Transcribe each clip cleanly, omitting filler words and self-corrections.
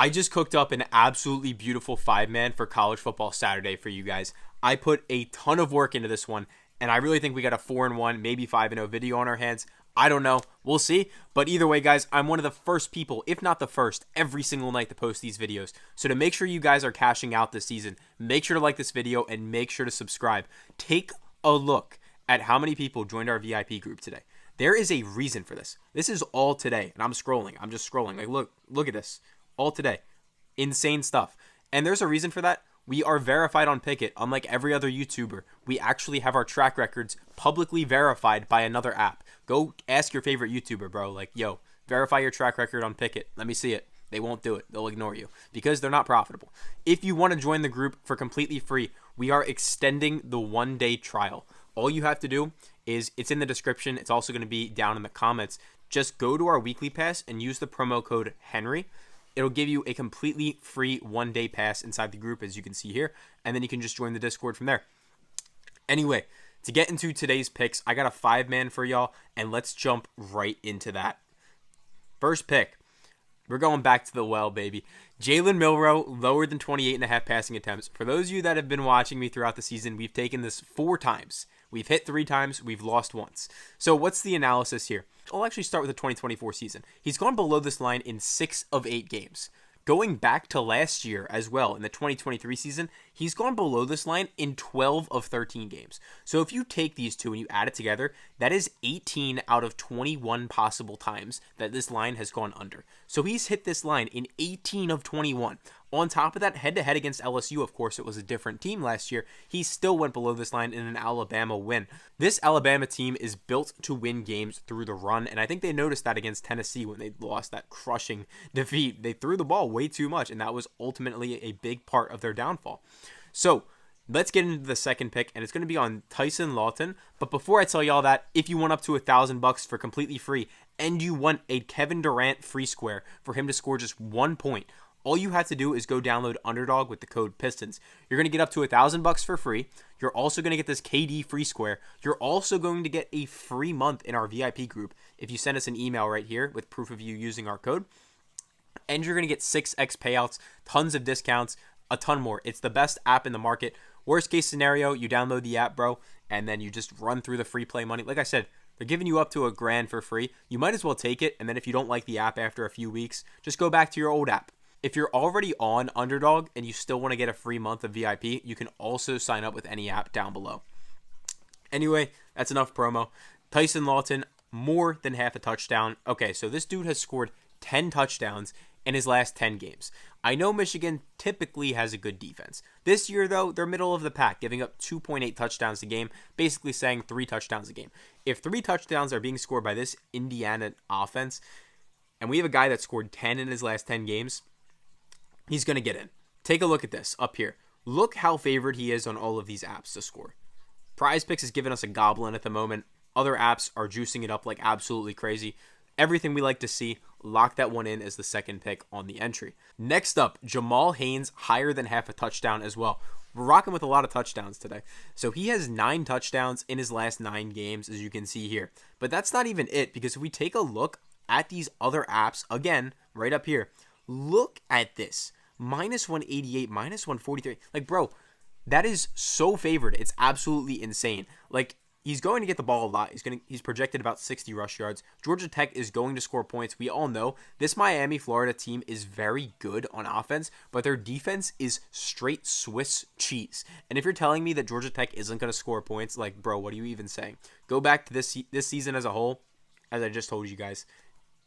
I just cooked up an absolutely beautiful 5-man for college football Saturday for you guys. I put a ton of work into this one, and I really think we got a 4-1, maybe 5-0 video on our hands. I don't know. We'll see. But either way, guys, I'm one of the first people, if not the first, every single night to post these videos. So to make sure you guys are cashing out this season, make sure to like this video and make sure to subscribe. Take a look at how many people joined our VIP group today. There is a reason for this. This is all today, and I'm scrolling. I'm just scrolling. Like, look at this. All today. Insane stuff. And there's a reason for that. We are verified on Pickett. Unlike every other YouTuber, we actually have our track records publicly verified by another app. Go ask your favorite YouTuber, bro. Like, yo, verify your track record on Pickett. Let me see it. They won't do it. They'll ignore you because they're not profitable. If you want to join the group for completely free, we are extending the 1-day trial. All you have to do is, it's in the description. It's also going to be down in the comments. Just go to our weekly pass and use the promo code Henry. It'll give you a completely free 1-day pass inside the group, as you can see here, and then you can just join the Discord from there. Anyway, to get into today's picks, I got a 5-man for y'all, and let's jump right into that. First pick, we're going back to the well, baby. Jaylen Milro, lower than 28.5 passing attempts. For those of you that have been watching me throughout the season, we've taken this 4 times. We've hit 3 times. We've lost once. So what's the analysis here? I'll actually start with the 2024 season. He's gone below this line in 6 of 8 games. Going back to last year as well, in the 2023 season, he's gone below this line in 12 of 13 games. So if you take these two and you add it together, that is 18 out of 21 possible times that this line has gone under. So he's hit this line in 18 of 21. On top of that, head-to-head against LSU, of course, it was a different team last year. He still went below this line in an Alabama win. This Alabama team is built to win games through the run, and I think they noticed that against Tennessee when they lost that crushing defeat. They threw the ball way too much, and that was ultimately a big part of their downfall. So let's get into the second pick, and it's going to be on Tyson Lawton. But before I tell y'all that, if you want up to $1,000 for completely free, and you want a Kevin Durant free square for him to score just 1 point, all you have to do is go download Underdog with the code PISTONS. You're going to get up to $1,000 for free. You're also going to get this KD free square. You're also going to get a free month in our VIP group if you send us an email right here with proof of you using our code. And you're going to get 6x payouts, tons of discounts, a ton more. It's the best app in the market. Worst case scenario, you download the app, bro, and then you just run through the free play money. Like I said, they're giving you up to $1,000 for free. You might as well take it, and then if you don't like the app after a few weeks, just go back to your old app. If you're already on Underdog and you still want to get a free month of VIP, you can also sign up with any app down below. Anyway, that's enough promo. Tyson Lawton, more than half a touchdown. Okay, so this dude has scored 10 touchdowns in his last 10 games. I know Michigan typically has a good defense. This year, though, they're middle of the pack, giving up 2.8 touchdowns a game, basically saying 3 touchdowns a game. If 3 touchdowns are being scored by this Indiana offense, and we have a guy that scored 10 in his last 10 games, he's going to get in. Take a look at this up here. Look how favored he is on all of these apps to score. PrizePicks is giving us a goblin at the moment. Other apps are juicing it up like absolutely crazy. Everything we like to see, lock that one in as the second pick on the entry. Next up, Jamal Haynes, higher than half a touchdown as well. We're rocking with a lot of touchdowns today. So he has 9 touchdowns in his last 9 games, as you can see here. But that's not even it, because if we take a look at these other apps, again, right up here, look at this. Minus 188, minus 143. Like, bro, that is so favored. It's absolutely insane. Like, he's going to get the ball a lot. He's projected about 60 rush yards. Georgia Tech is going to score points. We all know this Miami, Florida team is very good on offense, but their defense is straight Swiss cheese. And if you're telling me that Georgia Tech isn't going to score points, like, bro, what are you even saying? Go back to this season as a whole. As I just told you guys,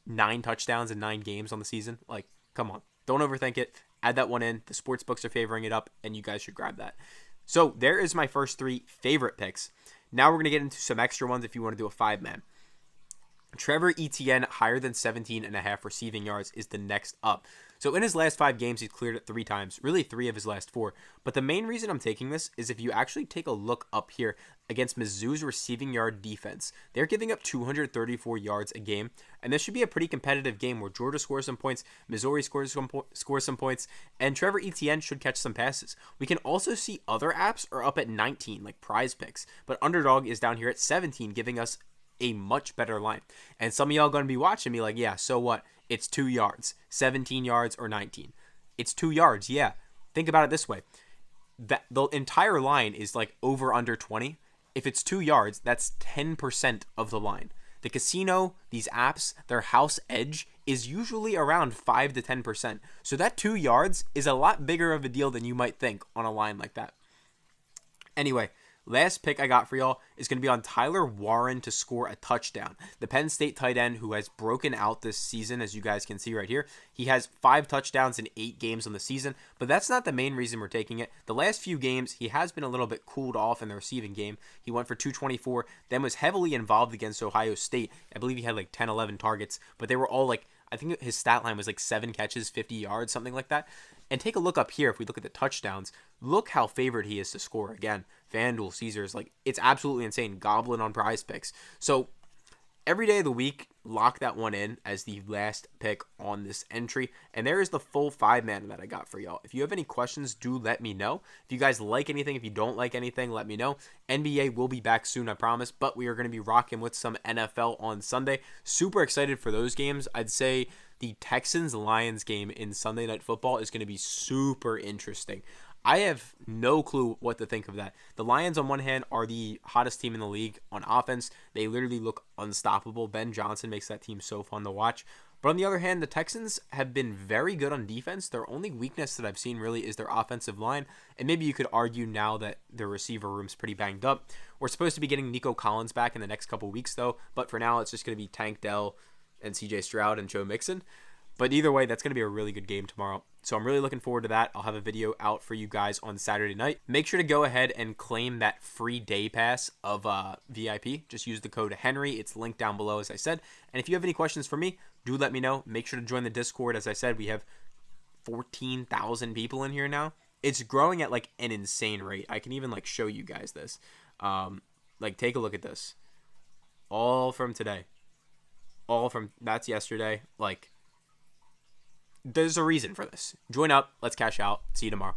9 touchdowns in 9 games on the season. Like, come on. Don't overthink it. Add that one in. The sports books are favoring it up, and you guys should grab that. So there is my first 3 favorite picks. Now we're going to get into some extra ones if you want to do a 5-man. Trevor Etienne, higher than 17.5 receiving yards, is the next up. So in his last 5 games, he's cleared it 3 times, really 3 of his last 4. But the main reason I'm taking this is if you actually take a look up here against Mizzou's receiving yard defense, they're giving up 234 yards a game. And this should be a pretty competitive game where Georgia scores some points, Missouri scores some points, and Trevor Etienne should catch some passes. We can also see other apps are up at 19, like PrizePicks, but Underdog is down here at 17, giving us a much better line. And some of y'all going to be watching me like, yeah, so what? It's 2 yards, 17 yards, or 19. It's 2 yards. Yeah. Think about it this way. That the entire line is like over under 20. If it's 2 yards, that's 10% of the line. The casino, these apps, their house edge is usually around 5 to 10%. So that 2 yards is a lot bigger of a deal than you might think on a line like that. Anyway, last pick I got for y'all is going to be on Tyler Warren to score a touchdown. The Penn State tight end who has broken out this season, as you guys can see right here. He has 5 touchdowns in 8 games on the season, but that's not the main reason we're taking it. The last few games, he has been a little bit cooled off in the receiving game. He went for 224, then was heavily involved against Ohio State. I believe he had like 10, 11 targets, but they were all like, I think his stat line was like 7 catches, 50 yards, something like that. And take a look up here. If we look at the touchdowns, look how favored he is to score. Again, Fanduel, Caesars, like it's absolutely insane. Goblin on PrizePicks. So every day of the week, lock that one in as the last pick on this entry. And there is the full 5-man that I got for y'all. If you have any questions, do let me know. If you guys like anything, if you don't like anything, let me know. NBA will be back soon, I promise. But we are going to be rocking with some NFL on Sunday. Super excited for those games. I'd say the Texans-Lions game in Sunday Night Football is going to be super interesting. I have no clue what to think of that. The Lions, on one hand, are the hottest team in the league on offense. They literally look unstoppable. Ben Johnson makes that team so fun to watch. But on the other hand, the Texans have been very good on defense. Their only weakness that I've seen really is their offensive line. And maybe you could argue now that their receiver room's pretty banged up. We're supposed to be getting Nico Collins back in the next couple weeks, though. But for now, it's just going to be Tank Dell and CJ Stroud and Joe Mixon. But either way, that's going to be a really good game tomorrow. So I'm really looking forward to that. I'll have a video out for you guys on Saturday night. Make sure to go ahead and claim that free day pass of VIP. Just use the code Henry. It's linked down below, as I said. And if you have any questions for me, do let me know. Make sure to join the Discord. As I said, we have 14,000 people in here now. It's growing at like an insane rate. I can even like show you guys this. Like take a look at this. All from today. That's yesterday. Like, there's a reason for this. Join up. Let's cash out. See you tomorrow.